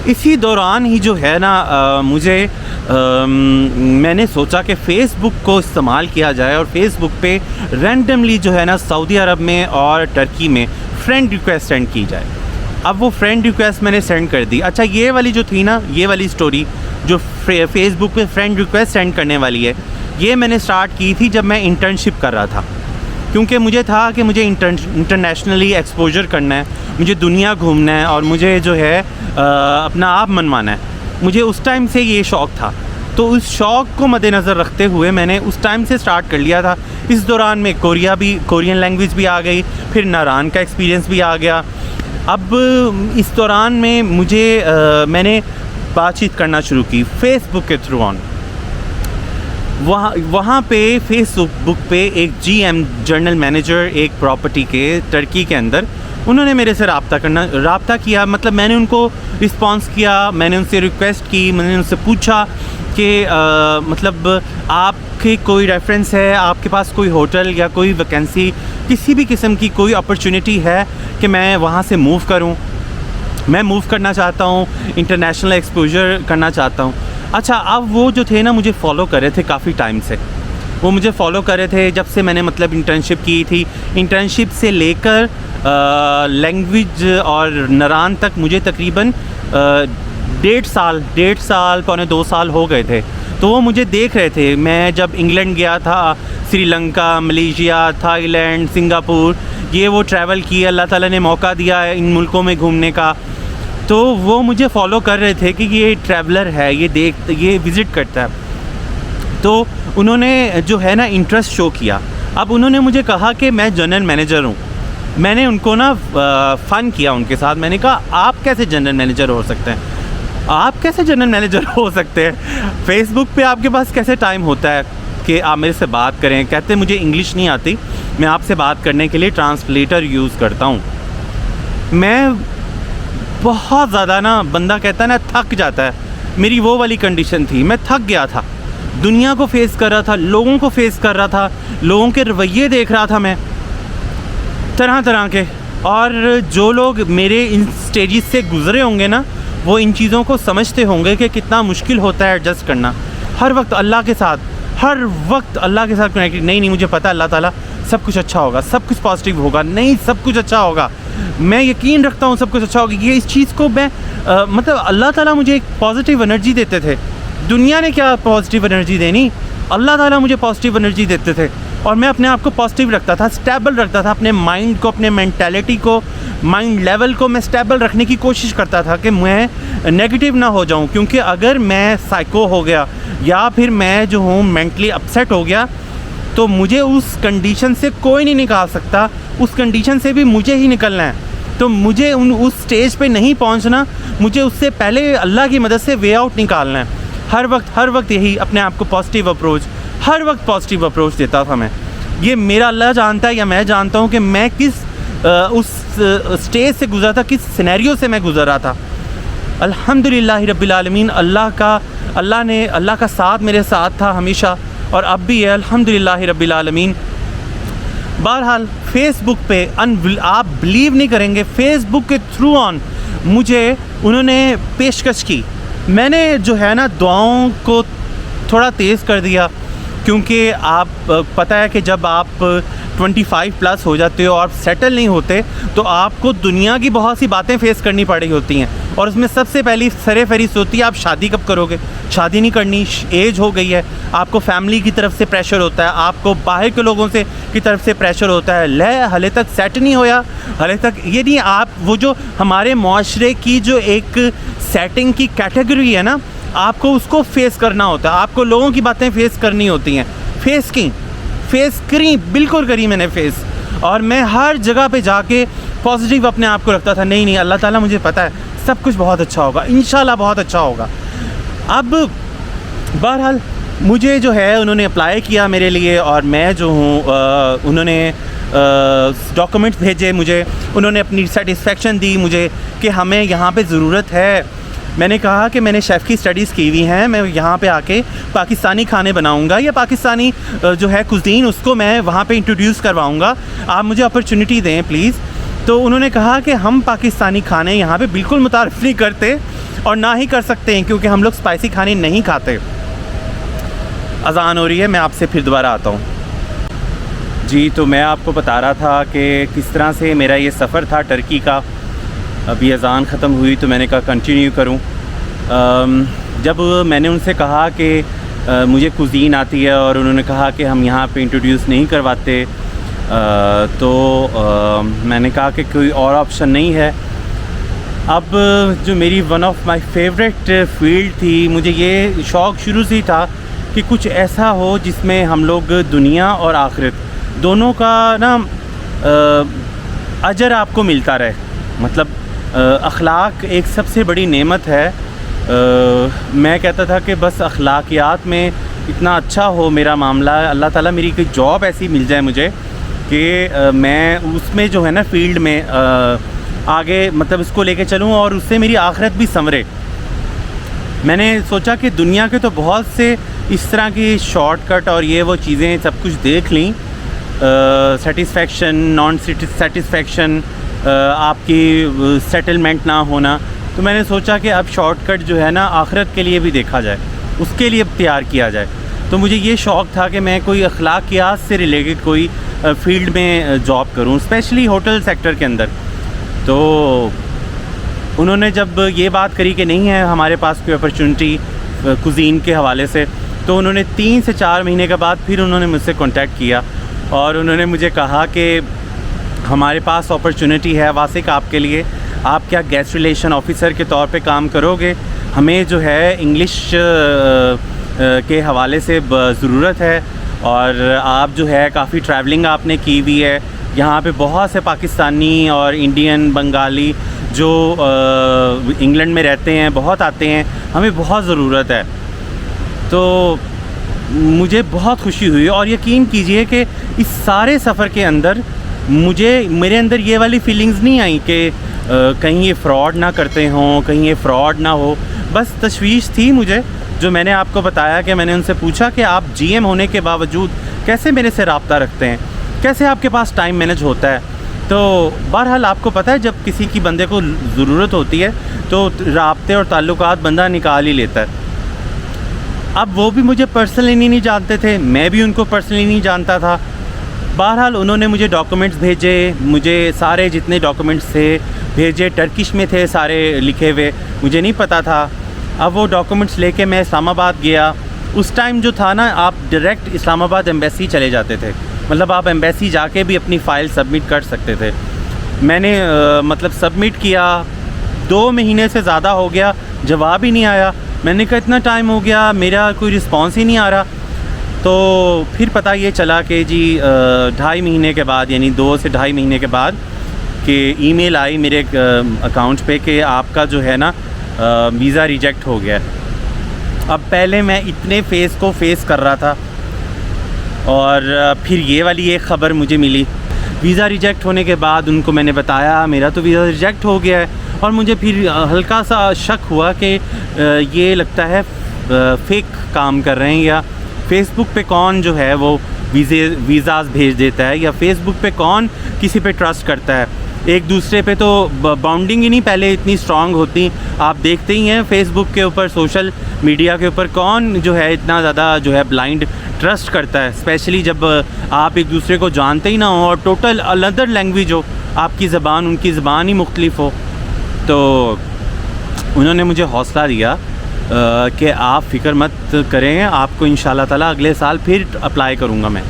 इसी दौरान ही जो है ना मैंने सोचा कि फ़ेसबुक को इस्तेमाल किया जाए और फ़ेसबुक पे रैंडमली जो है ना सऊदी अरब में और टर्की में फ़्रेंड रिक्वेस्ट सेंड की जाए। अब वो फ्रेंड रिक्वेस्ट मैंने सेंड कर दी। अच्छा, ये वाली जो थी ना, ये वाली स्टोरी जो फ़ेसबुक पे फ्रेंड रिक्वेस्ट सेंड करने वाली है, ये मैंने स्टार्ट की थी जब मैं इंटर्नशिप कर रहा था, क्योंकि मुझे था कि मुझे इंटरनेशनली एक्सपोजर करना है, मुझे दुनिया घूमना है और मुझे जो है अपना आप मनवाना है। मुझे उस टाइम से ये शौक़ था, तो उस शौक़ को मद्देनज़र रखते हुए मैंने उस टाइम से स्टार्ट कर लिया था। इस दौरान में कोरियन लैंग्वेज भी आ गई, फिर नारान का एक्सपीरियंस भी आ गया। अब इस दौरान में मैंने बातचीत करना शुरू की फ़ेसबुक के थ्रू ऑन। वहाँ पे फ़ेसबुक पे एक GM जनरल मैनेजर एक प्रॉपर्टी के टर्की के अंदर, उन्होंने मेरे से रब्ता किया। मतलब मैंने उनको रिस्पॉन्स किया, मैंने उनसे रिक्वेस्ट की, मैंने उनसे पूछा कि मतलब आपके कोई रेफरेंस है, आपके पास कोई होटल या कोई वैकेंसी, किसी भी किस्म की कोई अपॉर्चुनिटी है कि मैं वहाँ से मूव करूँ। मैं मूव करना चाहता हूँ, इंटरनेशनल एक्सपोजर करना चाहता हूँ। अच्छा, अब वो जो थे ना मुझे फ़ॉलो कर रहे थे काफ़ी टाइम से, वो मुझे फ़ॉलो कर रहे थे जब से मैंने मतलब इंटर्नशिप की थी। इंटर्नशिप से लेकर लैंग्वेज और नारान तक मुझे तकरीबन 1.5 साल पौने 2 साल हो गए थे। तो वो मुझे देख रहे थे। मैं जब इंग्लैंड गया था, श्रीलंका, मलेशिया, थाईलैंड, सिंगापुर, ये वो ट्रैवल किए, अल्लाह ताला ने मौका दिया है इन मुल्कों में घूमने का। तो वो मुझे फ़ॉलो कर रहे थे कि ये ट्रैवलर है, ये विज़िट करता है। तो उन्होंने जो है ना इंटरेस्ट शो किया। अब उन्होंने मुझे कहा कि मैं जनरल मैनेजर हूँ। मैंने उनको ना फ़न किया उनके साथ। मैंने कहा, आप कैसे जनरल मैनेजर हो सकते हैं? आप कैसे जनरल मैनेजर हो सकते हैं? फ़ेसबुक पे आपके पास कैसे टाइम होता है कि आप मेरे से बात करें? कहते मुझे इंग्लिश नहीं आती, मैं आपसे बात करने के लिए ट्रांसलेटर यूज़ करता हूँ। मैं बहुत ज़्यादा ना, बंदा कहता है ना थक जाता है, मेरी वो वाली कंडीशन थी। मैं थक गया था, दुनिया को फेस कर रहा था, लोगों को फेस कर रहा था, लोगों के रवैये देख रहा था मैं तरह तरह के। और जो लोग मेरे इन स्टेजेस से गुज़रे होंगे ना, वो इन चीज़ों को समझते होंगे कि कितना मुश्किल होता है एडजस्ट करना। हर वक्त अल्लाह के साथ, हर वक्त अल्लाह के साथ कनेक्टेड। नहीं, मुझे पता है अल्लाह ताला सब कुछ अच्छा होगा, सब कुछ पॉजिटिव होगा, नहीं सब कुछ अच्छा होगा, मैं यकीन रखता हूँ सब कुछ अच्छा होगा। ये इस चीज़ को मैं मतलब अल्लाह ताला मुझे एक पॉजिटिव एनर्जी देते थे। दुनिया ने क्या पॉजिटिव एनर्जी देनी, अल्लाह ताला मुझे पॉजिटिव एनर्जी देते थे। और मैं अपने आप को पॉजिटिव रखता था, स्टेबल रखता था, अपने माइंड को, अपने मेंटालिटी को, माइंड लेवल को मैं स्टेबल रखने की कोशिश करता था कि मैं नेगेटिव ना हो जाऊं। क्योंकि अगर मैं साइको हो गया या फिर मैं जो हूँ मेंटली अपसेट हो गया, तो मुझे उस कंडीशन से कोई नहीं निकाल सकता। उस कंडीशन से भी मुझे ही निकलना है। तो मुझे उस स्टेज पे नहीं पहुंचना, मुझे उससे पहले अल्लाह की मदद से वे आउट निकालना है। हर वक्त यही अपने आप को पॉजिटिव अप्रोच, हर वक्त पॉजिटिव अप्रोच देता था मैं। ये मेरा अल्लाह जानता है या मैं जानता हूँ कि मैं किस उस स्टेज से गुज़रा था, किस सिनेरियो से मैं गुज़र रहा था। अल्हम्दुलिल्लाह रब्बिल आलमीन, अल्लाह का साथ मेरे साथ था हमेशा और अब भी है, अल्हम्दुलिल्लाह रब्बिल आलमीन। बहरहाल फ़ेसबुक पे आप बिलीव नहीं करेंगे, फ़ेसबुक के थ्रू ऑन मुझे उन्होंने पेशकश की। मैंने जो है ना दुआओं को थोड़ा तेज़ कर दिया, क्योंकि आप पता है कि जब आप 25 प्लस हो जाते हो और सेटल नहीं होते, तो आपको दुनिया की बहुत सी बातें फेस करनी पड़ रही होती हैं। और उसमें सबसे पहली सरे फहरिस्त होती है, आप शादी कब करोगे? शादी नहीं करनी, एज हो गई है। आपको फैमिली की तरफ से प्रेशर होता है, आपको बाहर के लोगों से की तरफ से प्रेशर होता है। हले तक सेट नहीं होया, हले तक ये नहीं। आप वो जो हमारे माशरे की जो एक सेटिंग की कैटेगरी है ना, आपको उसको फेस करना होता है। आपको लोगों की बातें फेस करनी होती हैं। फेस करी, बिल्कुल करी मैंने फेस। और मैं हर जगह पे जाके पॉजिटिव अपने आप को रखता था। नहीं, अल्लाह ताला मुझे पता है सब कुछ बहुत अच्छा होगा, इंशाल्लाह बहुत अच्छा होगा। अब बहरहाल मुझे जो है उन्होंने अप्लाई किया मेरे लिए, और मैं जो हूँ उन्होंने डॉक्यूमेंट्स भेजे मुझे, उन्होंने अपनी सेटिस्फेक्शन दी मुझे कि हमें यहाँ पे ज़रूरत है। मैंने कहा कि मैंने शेफ़ की स्टडीज़ की हुई हैं, मैं यहाँ पे आके पाकिस्तानी खाने बनाऊँगा या पाकिस्तानी जो है कुज़ीन उसको मैं वहाँ पे इंट्रोड्यूस करवाऊँगा, आप मुझे अपॉर्चुनिटी दें प्लीज़। तो उन्होंने कहा कि हम पाकिस्तानी खाने यहाँ पे बिल्कुल मुतारिफ़ नहीं करते, और ना ही कर सकते हैं क्योंकि हम लोग स्पाइसी खाने नहीं खाते। अज़ान हो रही है, मैं आपसे फिर दोबारा आता हूँ। जी, तो मैं आपको बता रहा था कि किस तरह से मेरा ये सफ़र था टर्की का। अभी अज़ान ख़त्म हुई तो मैंने कहा कंटिन्यू करूँ। जब मैंने उनसे कहा कि मुझे कुज़ीन आती है और उन्होंने कहा कि हम यहाँ पे इंट्रोड्यूस नहीं करवाते, तो मैंने कहा कि कोई और ऑप्शन नहीं है। अब जो मेरी one of my favourite field थी, मुझे ये शौक़ शुरू से ही था कि कुछ ऐसा हो जिसमें हम लोग दुनिया और आखिरत दोनों का ना अजर आपको मिलता रहे। मतलब अखलाक एक सबसे बड़ी नेमत है। मैं कहता था कि बस अखलाकियात में इतना अच्छा हो मेरा मामला, अल्लाह ताला मेरी कोई जॉब ऐसी मिल जाए मुझे कि मैं उसमें जो है ना फील्ड में आगे मतलब इसको लेके चलूँ और उससे मेरी आखिरत भी संवरे। मैंने सोचा कि दुनिया के तो बहुत से इस तरह की शॉर्टकट और ये वो चीज़ें सब कुछ देख लीं, सेटिस्फेक्शन, नॉन सेटिस्फेक्शन, आपकी सेटलमेंट ना होना, तो मैंने सोचा कि अब शॉर्टकट जो है ना आखिरत के लिए भी देखा जाए, उसके लिए तैयार किया जाए। तो मुझे ये शौक़ था कि मैं कोई अखलाकियात से रिलेटेड कोई फील्ड में जॉब करूं, स्पेशली होटल सेक्टर के अंदर। तो उन्होंने जब ये बात करी कि नहीं है हमारे पास कोई अपॉर्चुनिटी कुज़ीन के हवाले से, तो उन्होंने 3 से 4 महीने के बाद फिर उन्होंने मुझसे कांटेक्ट किया और उन्होंने मुझे कहा कि हमारे पास अपॉर्चुनिटी है वासिक आपके लिए, आप क्या गेस्ट रिलेशन ऑफ़िसर के तौर पे काम करोगे? हमें जो है इंग्लिश के हवाले से ज़रूरत है और आप जो है काफ़ी ट्रैवलिंग आपने की हुई है, यहाँ पे बहुत से पाकिस्तानी और इंडियन, बंगाली जो इंग्लैंड में रहते हैं बहुत आते हैं, हमें बहुत ज़रूरत है। तो मुझे बहुत खुशी हुई और यकीन कीजिए कि इस सारे सफ़र के अंदर मेरे अंदर ये वाली फीलिंग्स नहीं आई कि कहीं ये फ़्रॉड ना करते हों, कहीं ये फ़्रॉड ना हो। बस तशवीश थी मुझे, जो मैंने आपको बताया कि मैंने उनसे पूछा कि आप जीएम होने के बावजूद कैसे मेरे से रब्ता रखते हैं, कैसे आपके पास टाइम मैनेज होता है। तो बहरहाल आपको पता है जब किसी की बंदे को ज़रूरत होती है तो राब्ते और ताल्लुकात बंदा निकाल ही लेता है। अब वो भी मुझे पर्सनली नहीं जानते थे, मैं भी उनको पर्सनली नहीं जानता था। बहरहाल उन्होंने मुझे डॉक्यूमेंट्स भेजे, मुझे सारे जितने डॉक्यूमेंट्स थे भेजे, टर्किश में थे सारे लिखे हुए, मुझे नहीं पता था। अब वो डॉक्यूमेंट्स लेके मैं इस्लामाबाद गया। उस टाइम जो था ना, आप डायरेक्ट इस्लामाबाद एम्बेसी चले जाते थे, मतलब आप एम्बेसी जाके भी अपनी फ़ाइल सबमिट कर सकते थे। मैंने मतलब सबमिट किया, 2 महीने से ज़्यादा हो गया, जवाब ही नहीं आया। मैंने कहा इतना टाइम हो गया, मेरा कोई रिस्पॉन्स ही नहीं आ रहा। तो फिर पता ये चला कि जी 2.5 महीने के बाद, यानी 2 से 2.5 महीने के बाद कि ईमेल आई मेरे अकाउंट पे कि आपका जो है ना वीज़ा रिजेक्ट हो गया। अब पहले मैं इतने फ़ेज़ को फ़ेस कर रहा था और फिर ये वाली एक ख़बर मुझे मिली। वीज़ा रिजेक्ट होने के बाद उनको मैंने बताया मेरा तो वीज़ा रिजेक्ट हो गया है, और मुझे फिर हल्का सा शक हुआ कि ये लगता है फ़ेक काम कर रहे हैं, या फ़ेसबुक पे कौन जो है वो वीज़ाज़ भेज देता है, या फ़ेसबुक पे कौन किसी पे ट्रस्ट करता है। एक दूसरे पे तो बाउंडिंग ही नहीं पहले इतनी स्ट्रॉन्ग होती। आप देखते ही हैं फ़ेसबुक के ऊपर, सोशल मीडिया के ऊपर कौन जो है इतना ज़्यादा जो है ब्लाइंड ट्रस्ट करता है, स्पेशली जब आप एक दूसरे को जानते ही ना हो और टोटल अनदर लैंग्वेज हो, आपकी ज़बान उनकी ज़बान ही मुख्तलिफ हो। तो उन्होंने मुझे हौसला दिया कि आप फ़िक्र मत करें, आपको इंशाल्लाह ताला अगले साल फिर अप्लाई करूँगा मैं।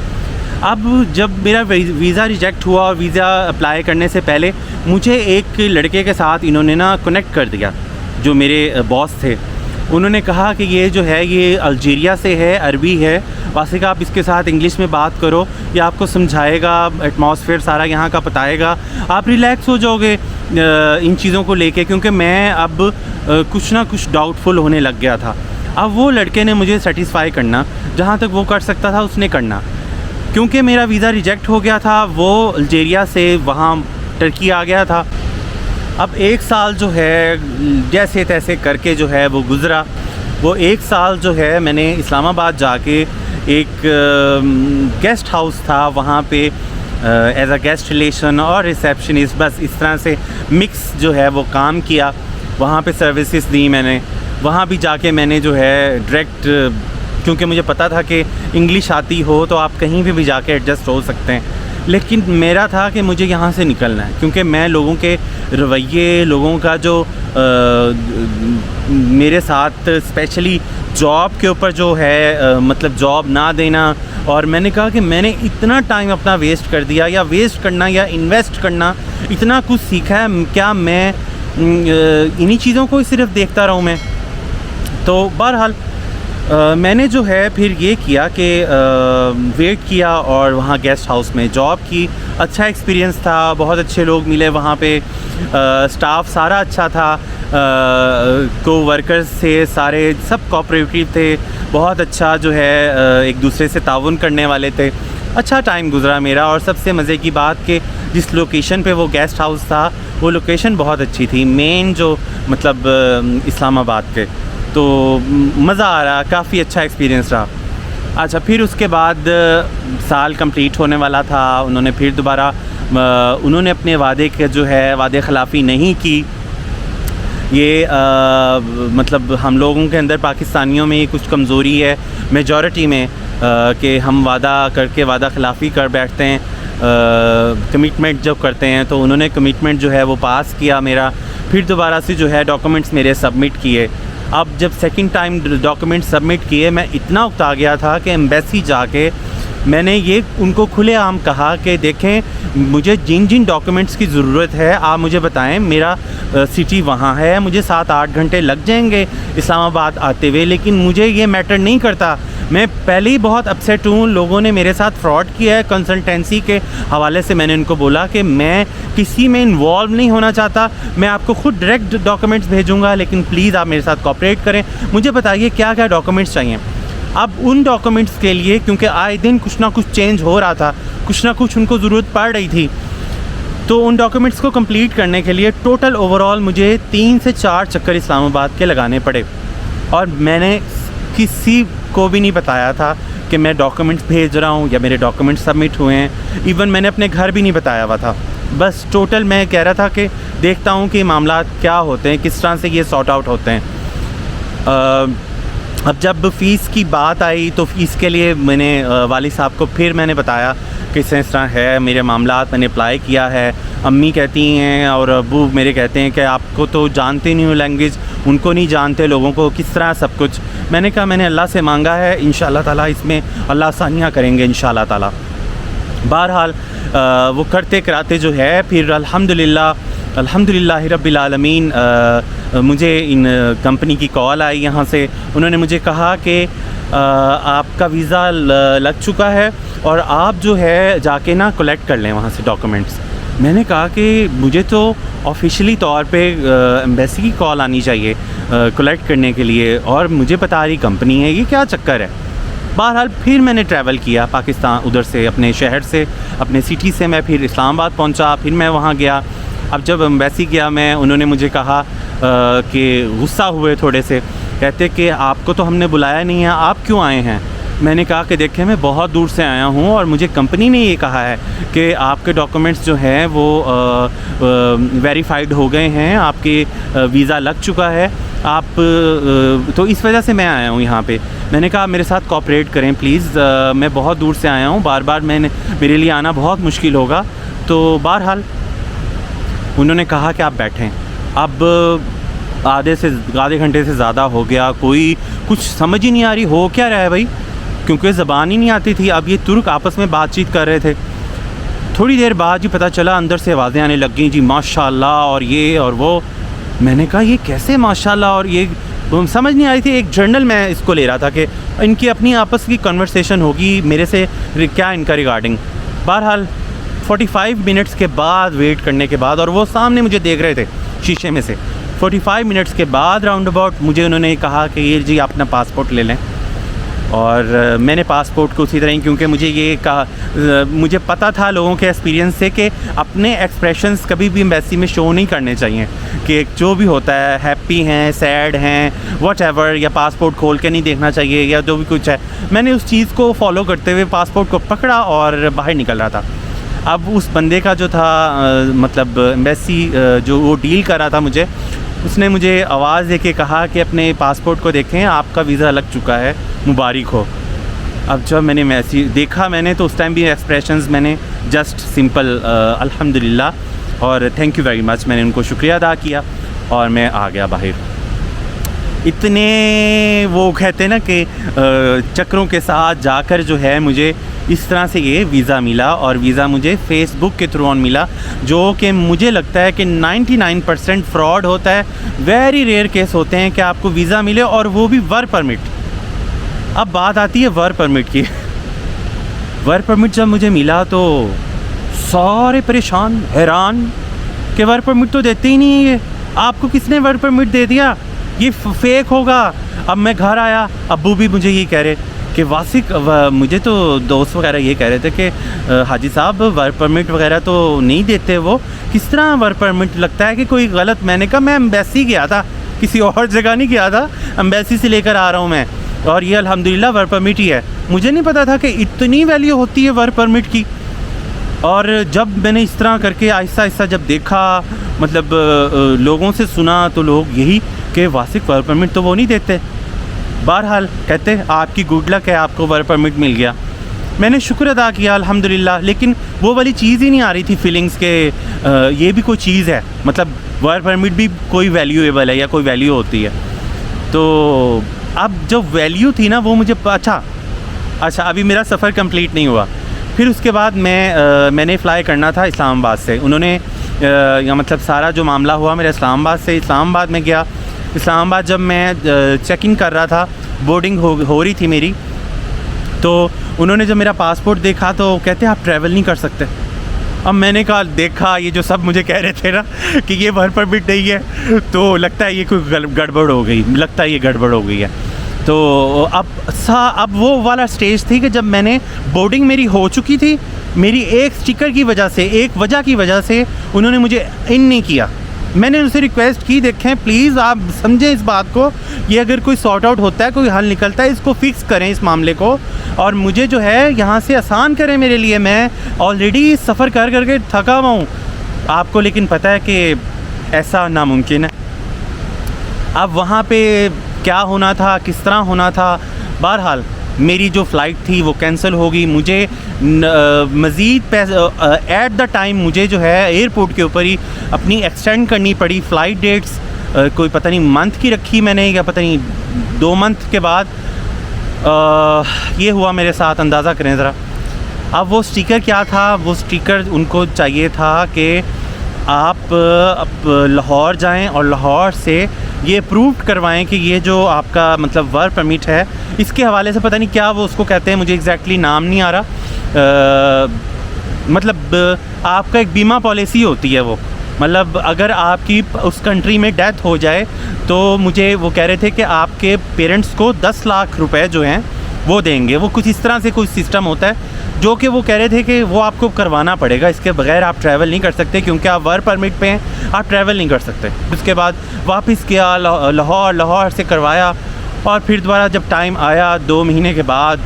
अब जब मेरा वीज़ा रिजेक्ट हुआ और वीज़ा अप्लाई करने से पहले मुझे एक लड़के के साथ इन्होंने ना कनेक्ट कर दिया, जो मेरे बॉस थे। उन्होंने कहा कि ये जो है ये अल्जीरिया से है, अरबी है, वासिक आप इसके साथ इंग्लिश में बात करो, ये आपको समझाएगा, एटमॉस्फेयर सारा यहाँ का बताएगा, आप रिलैक्स हो जाओगे इन चीज़ों को लेके, क्योंकि मैं अब कुछ ना कुछ डाउटफुल होने लग गया था। अब वो लड़के ने मुझे सेटिस्फाई करना, जहाँ तक वो कर सकता था उसने करना, क्योंकि मेरा वीज़ा रिजेक्ट हो गया था, वो अल्जीरिया से वहाँ टर्की आ गया था। अब 1 साल जो है जैसे तैसे करके जो है वो गुज़रा। वो 1 साल जो है मैंने इस्लामाबाद जाके एक गेस्ट हाउस था वहाँ पे एज अ गेस्ट रिलेशन और रिसेप्शनिस्ट, बस इस तरह से मिक्स जो है वो काम किया। वहाँ पे सर्विसेज दी मैंने। वहाँ भी जाके मैंने जो है डायरेक्ट, क्योंकि मुझे पता था कि इंग्लिश आती हो तो आप कहीं भी जाके एडजस्ट हो सकते हैं, लेकिन मेरा था कि मुझे यहाँ से निकलना है, क्योंकि मैं लोगों के रवैये, लोगों का जो मेरे साथ स्पेशली जॉब के ऊपर जो है मतलब जॉब ना देना, और मैंने कहा कि मैंने इतना टाइम अपना वेस्ट कर दिया, या वेस्ट करना या इन्वेस्ट करना, इतना कुछ सीखा है, क्या मैं इन्हीं चीज़ों को सिर्फ देखता रहूँ मैं। तो बहरहाल मैंने जो है फिर ये किया कि वेट किया और वहाँ गेस्ट हाउस में जॉब की। अच्छा एक्सपीरियंस था, बहुत अच्छे लोग मिले वहाँ पे, स्टाफ सारा अच्छा था, को वर्कर्स थे सारे, सब कोऑपरेटिव थे, बहुत अच्छा जो है एक दूसरे से ताउन करने वाले थे। अच्छा टाइम गुज़रा मेरा। और सबसे मज़े की बात कि जिस लोकेशन पे वो गेस्ट हाउस था वो लोकेशन बहुत अच्छी थी, मेन जो मतलब इस्लामाबाद के, तो मज़ा आ रहा, काफ़ी अच्छा एक्सपीरियंस रहा। अच्छा, फिर उसके बाद साल कंप्लीट होने वाला था, उन्होंने फिर दोबारा उन्होंने अपने वादे के जो है वादे ख़िलाफ़ी नहीं की। ये मतलब हम लोगों के अंदर पाकिस्तानियों में ये कुछ कमज़ोरी है मेजॉरिटी में, कि हम वादा करके वादा ख़िलाफ़ी कर बैठते हैं, कमिटमेंट जब करते हैं। तो उन्होंने कमिटमेंट जो है वो पास किया मेरा, फिर दोबारा से जो है डॉक्यूमेंट्स मेरे सबमिट किए। अब जब सेकंड टाइम डॉक्यूमेंट सबमिट किए, मैं इतना उकता गया था कि एम्बेसी जाके मैंने ये उनको खुलेआम कहा कि देखें, मुझे जिन जिन डॉक्यूमेंट्स की ज़रूरत है आप मुझे बताएं, मेरा सिटी वहाँ है, मुझे 7-8 घंटे लग जाएंगे इस्लामाबाद आते हुए, लेकिन मुझे ये मैटर नहीं करता। मैं पहले ही बहुत अपसेट हूँ, लोगों ने मेरे साथ फ्रॉड किया है कंसल्टेंसी के हवाले से। मैंने उनको बोला कि मैं किसी में इन्वॉल्व नहीं होना चाहता, मैं आपको खुद डायरेक्ट डॉक्यूमेंट्स भेजूँगा, लेकिन प्लीज़ आप मेरे साथ कोऑपरेट करें, मुझे बताइए क्या क्या डॉक्यूमेंट्स चाहिए। अब उन डॉक्यूमेंट्स के लिए, क्योंकि आए दिन कुछ ना कुछ चेंज हो रहा था, कुछ ना कुछ उनको ज़रूरत पड़ रही थी, तो उन डॉक्यूमेंट्स को कंप्लीट करने के लिए टोटल ओवरऑल मुझे 3 से 4 चक्कर इस्लामाबाद के लगाने पड़े। और मैंने किसी को भी नहीं बताया था कि मैं डॉक्यूमेंट्स भेज रहा हूँ या मेरे डॉक्यूमेंट्स सबमिट हुए हैं। इवन मैंने अपने घर भी नहीं बताया हुआ था। बस टोटल मैं कह रहा था कि देखता हूँ कि मामला क्या होते हैं, किस तरह से ये सॉर्ट आउट होते हैं। अब जब फ़ीस की बात आई तो फ़ीस के लिए मैंने वालिद साहब को फिर मैंने बताया कि इस तरह है मेरे मामलात, मैंने अप्लाई किया है। अम्मी कहती हैं और अब्बू मेरे कहते हैं कि आपको तो जानते नहीं हो लैंग्वेज, उनको नहीं जानते लोगों को, किस तरह सब कुछ। मैंने कहा मैंने अल्लाह से मांगा है, इंशाअल्लाह ताला इसमें अल्लाह आसानियाँ करेंगे इंशाअल्लाह ताला। बहरहाल वो करते कराते जो है फिर अल्हम्दुलिल्लाह रब्बिल आलमीन मुझे इन कंपनी की कॉल आई यहाँ से। उन्होंने मुझे कहा कि आपका वीज़ा लग चुका है और आप जो है जाके ना कलेक्ट कर लें वहाँ से डॉक्यूमेंट्स। मैंने कहा कि मुझे तो ऑफिशियली तौर पे एम्बेसी की कॉल आनी चाहिए कलेक्ट करने के लिए, और मुझे बता रही कंपनी है, ये क्या चक्कर है। बहरहाल फिर मैंने ट्रैवल किया पाकिस्तान, उधर से अपने शहर से, अपने सिटी से मैं फिर इस्लामाबाद पहुंचा। फिर मैं वहां गया। अब जब एम्बेसी गया मैं, उन्होंने मुझे कहा कि गुस्सा हुए थोड़े से, कहते कि आपको तो हमने बुलाया नहीं है, आप क्यों आए हैं। मैंने कहा कि देखें मैं बहुत दूर से आया हूँ और मुझे कंपनी ने ये कहा है कि आपके डॉक्यूमेंट्स जो हैं वो वेरीफाइड हो गए हैं, आपके वीज़ा लग चुका है, आप तो इस वजह से मैं आया हूँ यहाँ पे। मैंने कहा मेरे साथ कोऑपरेट करें प्लीज़, मैं बहुत दूर से आया हूँ, बार बार मेरे लिए आना बहुत मुश्किल होगा। तो बहरहाल उन्होंने कहा कि आप बैठें। अब आधे घंटे से ज़्यादा हो गया, कोई कुछ समझ ही नहीं आ रही हो क्या रहा है भाई, क्योंकि ज़बान ही नहीं आती थी। अब ये तुर्क आपस में बातचीत कर रहे थे। थोड़ी देर बाद ही पता चला अंदर से आवाज़ें आने लग गई जी, माशाल्लाह और ये और वो। मैंने कहा ये कैसे माशाल्लाह और ये, समझ नहीं आ रही थी। एक जर्नल मैं इसको ले रहा था कि इनकी अपनी आपस की कन्वर्सेशन होगी मेरे से क्या इनका रिगार्डिंग। बहरहाल 45 मिनट्स के बाद वेट करने के बाद, और वो सामने मुझे देख रहे थे शीशे में से, 45 मिनट्स के बाद राउंड अबाउट मुझे उन्होंने कहा कि ये जी अपना पासपोर्ट ले लें। और मैंने पासपोर्ट को उसी तरह ही, क्योंकि मुझे ये कहा, मुझे पता था लोगों के एक्सपीरियंस से कि अपने एक्सप्रेशंस कभी भी एम्बेसी में शो नहीं करने चाहिए, कि जो भी होता है हैप्पी हैं, सैड हैं, व्हाटएवर, या पासपोर्ट खोल के नहीं देखना चाहिए या जो भी कुछ है। मैंने उस चीज़ को फॉलो करते हुए पासपोर्ट को पकड़ा और बाहर निकल रहा था। अब उस बंदे का जो था मतलब एम्बेसी जो वो डील कर रहा था मुझे, उसने मुझे आवाज़ दे के कहा कि अपने पासपोर्ट को देखें, आपका वीज़ा लग चुका है, मुबारक हो। अब जब मैंने मैसेज देखा मैंने तो उस टाइम भी एक्सप्रेशंस मैंने जस्ट सिंपल अल्हम्दुलिल्लाह और थैंक यू वेरी मच, मैंने उनको शुक्रिया अदा किया और मैं आ गया बाहर। इतने वो कहते हैं ना कि चक्रों के साथ जाकर जो है मुझे इस तरह से ये वीज़ा मिला और वीज़ा मुझे फ़ेसबुक के थ्रू ऑन मिला, जो कि मुझे लगता है कि 99% फ्रॉड होता है। वेरी रेयर केस होते हैं कि आपको वीज़ा मिले और वो भी वर्क परमिट। अब बात आती है वर्क परमिट की। वर्क परमिट जब मुझे मिला तो सारे परेशान हैरान कि वर्क परमिट तो देते ही नहीं है, ये आपको किसने वर्क परमिट दे दिया, ये फेक होगा। अब मैं घर आया, अब्बू भी मुझे ये कह रहे कि वासिक, मुझे तो दोस्त वगैरह ये कह रहे थे कि हाजी साहब वर्क परमिट वगैरह तो नहीं देते, वो किस तरह वर्क परमिट, लगता है कि कोई गलत। मैंने कहा मैं एम्बेसी गया था, किसी और जगह नहीं गया था, एम्बेसी से लेकर आ रहा हूँ मैं, और ये अल्हम्दुलिल्लाह वर्क परमिट ही है। मुझे नहीं पता था कि इतनी वैल्यू होती है वर्क परमिट की। और जब मैंने इस तरह करके आहिस्ता आहिस्ता जब देखा, मतलब लोगों से सुना, तो लोग यही कि वासिक वर्क परमिट तो वो नहीं देते। बहरहाल कहते आपकी गुड लक है, आपको वर्क परमिट मिल गया। मैंने शुक्र अदा किया अल्हम्दुलिल्लाह, लेकिन वो वाली चीज़ ही नहीं आ रही थी फीलिंग्स के ये भी कोई चीज़ है, मतलब वर्क परमिट भी कोई वैल्यूएबल है या कोई वैल्यू होती है। तो अब जो वैल्यू थी ना वो मुझे अच्छा अभी मेरा सफ़र कंप्लीट नहीं हुआ। फिर उसके बाद मैंने फ़्लाई करना था इस्लामाबाद से। उन्होंने या मतलब सारा जो मामला हुआ मेरा इस्लामाबाद से, इस्लामाबाद में गया। इस्लामाबाद जब मैं चेक इन कर रहा था, बोर्डिंग हो रही थी मेरी, तो उन्होंने जब मेरा पासपोर्ट देखा तो कहते आप ट्रैवल नहीं कर सकते। अब मैंने कहा देखा ये जो सब मुझे कह रहे थे ना कि ये वर्क परमिट नहीं है, तो लगता है ये कोई गड़बड़ हो गई, लगता है ये गड़बड़ हो गई है। तो अब वो वाला स्टेज थी कि जब मैंने बोर्डिंग मेरी हो चुकी थी, मेरी एक स्टिकर की वजह से, एक वजह की वजह से उन्होंने मुझे इन नहीं किया। मैंने उनसे रिक्वेस्ट की, देखें प्लीज़ आप समझें इस बात को, ये अगर कोई सॉर्ट आउट होता है, कोई हल निकलता है, इसको फिक्स करें इस मामले को, और मुझे जो है यहाँ से आसान करें मेरे लिए। मैं ऑलरेडी सफ़र कर करके थका हुआ हूँ आपको, लेकिन पता है कि ऐसा नामुमकिन है। अब वहाँ पे क्या होना था, किस तरह होना था, बहरहाल मेरी जो फ़्लाइट थी वो कैंसिल हो गई। मुझे मज़ीद पैसे एट द टाइम मुझे जो है एयरपोर्ट के ऊपर ही अपनी एक्सटेंड करनी पड़ी फ़्लाइट डेट्स। कोई पता नहीं मंथ की रखी मैंने, या पता नहीं 2 मंथ के बाद ये हुआ मेरे साथ, अंदाज़ा करें ज़रा। अब वो स्टिकर क्या था, वो स्टिकर उनको चाहिए था कि आप लाहौर जाएं और लाहौर से ये प्रूव करवाएं कि ये जो आपका मतलब वर्क परमिट है, इसके हवाले से पता नहीं क्या वो उसको कहते हैं, मुझे एग्जैक्टली नाम नहीं आ रहा। मतलब आपका एक बीमा पॉलिसी होती है वो, मतलब अगर आपकी उस कंट्री में डेथ हो जाए तो मुझे वो कह रहे थे कि आपके पेरेंट्स को 10 लाख रुपए जो हैं वो देंगे। वो कुछ इस तरह से कुछ सिस्टम होता है जो कि वो कह रहे थे कि वो आपको करवाना पड़ेगा, इसके बगैर आप ट्रैवल नहीं कर सकते, क्योंकि आप वर्क परमिट पे हैं, आप ट्रैवल नहीं कर सकते। उसके बाद वापस किया लाहौर से करवाया, और फिर दोबारा जब टाइम आया 2 महीने के बाद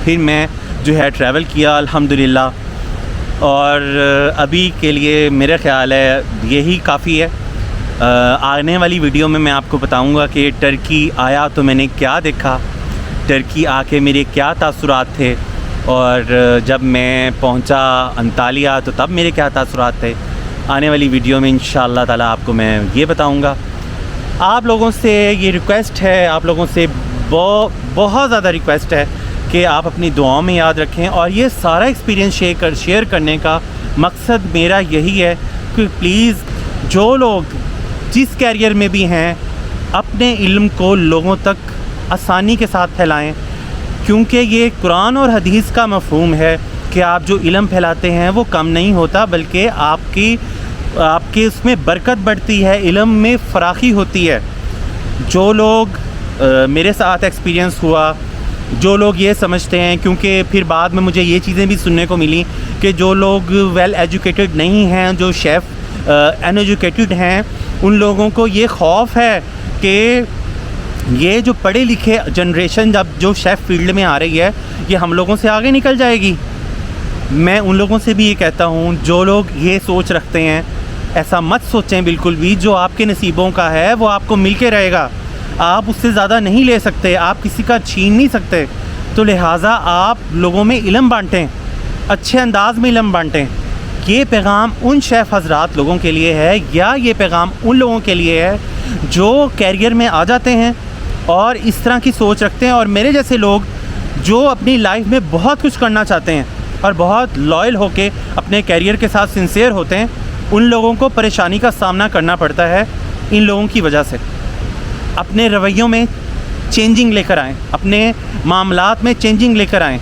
फिर मैं जो है ट्रैवल किया अल्हम्दुलिल्लाह। और अभी के लिए मेरा ख़्याल है यही काफ़ी है। आने वाली वीडियो में मैं आपको बताऊंगा कि टर्की आया तो मैंने क्या देखा, टर्की आके मेरे क्या तासुरात थे, और जब मैं पहुंचा अंतालिया तो तब मेरे क्या तासुरात थे। आने वाली वीडियो में इंशाअल्लाह ताला आपको मैं ये बताऊंगा। आप लोगों से ये रिक्वेस्ट है, आप लोगों से बहुत ज़्यादा रिक्वेस्ट है कि आप अपनी दुआओं में याद रखें। और ये सारा एक्सपीरियंस शेयर करने का मकसद मेरा यही है कि प्लीज़ जो लोग जिस कैरियर में भी हैं, अपने इल्म को लोगों तक आसानी के साथ फैलाएं, क्योंकि ये कुरान और हदीस का मफ़हूम है कि आप जो इल्म फैलाते हैं वो कम नहीं होता, बल्कि आपकी उसमें बरकत बढ़ती है, इल्म में फ़राखी होती है। जो लोग मेरे साथ एक्सपीरियंस हुआ, जो लोग ये समझते हैं, क्योंकि फिर बाद में मुझे ये चीज़ें भी सुनने को मिली कि जो लोग वेल एजुकेटेड नहीं हैं, जो शेफ़ अनएजुकेटेड हैं, उन लोगों को ये खौफ है कि ये जो पढ़े लिखे जनरेशन जब जो शेफ़ फील्ड में आ रही है, ये हम लोगों से आगे निकल जाएगी। मैं उन लोगों से भी ये कहता हूँ जो लोग ये सोच रखते हैं ऐसा मत सोचें बिल्कुल भी। जो आपके नसीबों का है वो आपको मिल के रहेगा, आप उससे ज़्यादा नहीं ले सकते, आप किसी का छीन नहीं सकते। तो लिहाजा आप लोगों में इल्म बांटें, अच्छे अंदाज में इल्म बांटें। ये पैगाम उन शेफ़ हज़रात लोगों के लिए है, या ये पैगाम उन लोगों के लिए है जो कैरियर में आ जाते हैं और इस तरह की सोच रखते हैं, और मेरे जैसे लोग जो अपनी लाइफ में बहुत कुछ करना चाहते हैं और बहुत लॉयल होके अपने कैरियर के साथ सिंसियर होते हैं, उन लोगों को परेशानी का सामना करना पड़ता है इन लोगों की वजह से। अपने रवैयों में चेंजिंग लेकर आएँ, अपने मामलात में चेंजिंग लेकर आएँ,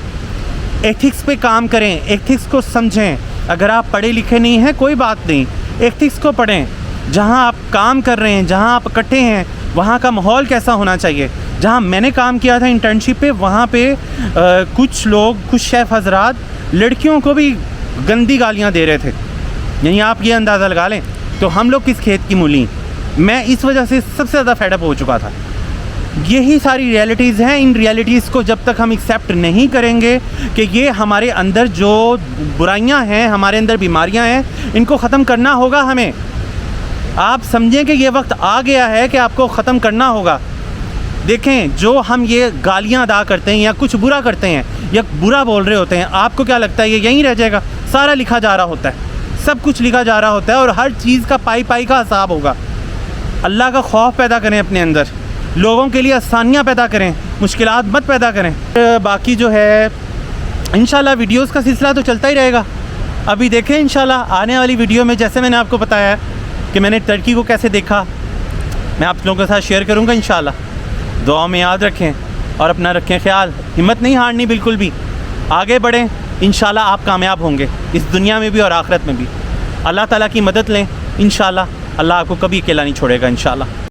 एथिक्स पे काम करें, एथिक्स को समझें। अगर आप पढ़े लिखे नहीं हैं कोई बात नहीं, एथिक्स को पढ़ें। जहाँ आप काम कर रहे हैं, जहाँ आप इकट्ठे हैं, वहाँ का माहौल कैसा होना चाहिए। जहाँ मैंने काम किया था इंटर्नशिप पे, वहाँ पे कुछ लोग, कुछ शेफ़ हज़रात लड़कियों को भी गंदी गालियाँ दे रहे थे। यानी आप ये अंदाज़ा लगा लें तो हम लोग किस खेत की मूली। मैं इस वजह से सबसे ज़्यादा फेडअप हो चुका था। यही सारी रियलिटीज़ हैं। इन रियलिटीज़ को जब तक हम एक्सेप्ट नहीं करेंगे कि ये हमारे अंदर जो बुराइयां हैं, हमारे अंदर बीमारियां हैं, इनको ख़त्म करना होगा हमें। आप समझें कि ये वक्त आ गया है कि आपको ख़त्म करना होगा। देखें, जो हम ये गालियां अदा करते हैं या कुछ बुरा करते हैं या बुरा बोल रहे होते हैं, आपको क्या लगता है ये यहीं रह जाएगा? सारा लिखा जा रहा होता है, सब कुछ लिखा जा रहा होता है, और हर चीज़ का पाई पाई का हिसाब होगा। अल्लाह का खौफ पैदा करें अपने अंदर, लोगों के लिए आसानियाँ पैदा करें, मुश्किलात मत पैदा करें। बाकी जो है इंशाल्लाह वीडियोस का सिलसिला तो चलता ही रहेगा। अभी देखें इंशाल्लाह आने वाली वीडियो में, जैसे मैंने आपको बताया कि मैंने टर्की को कैसे देखा, मैं आप लोगों के साथ शेयर करूँगा इंशाल्लाह। दुआ में याद रखें और अपना रखें ख्याल, हिम्मत नहीं हारनी बिल्कुल भी, आगे बढ़ें। इंशाल्लाह आप कामयाब होंगे इस दुनिया में भी और आखिरत में भी। अल्लाह ताला की मदद लें इंशाल्लाह, अल्लाह आपको कभी अकेला नहीं छोड़ेगा इंशाल्लाह।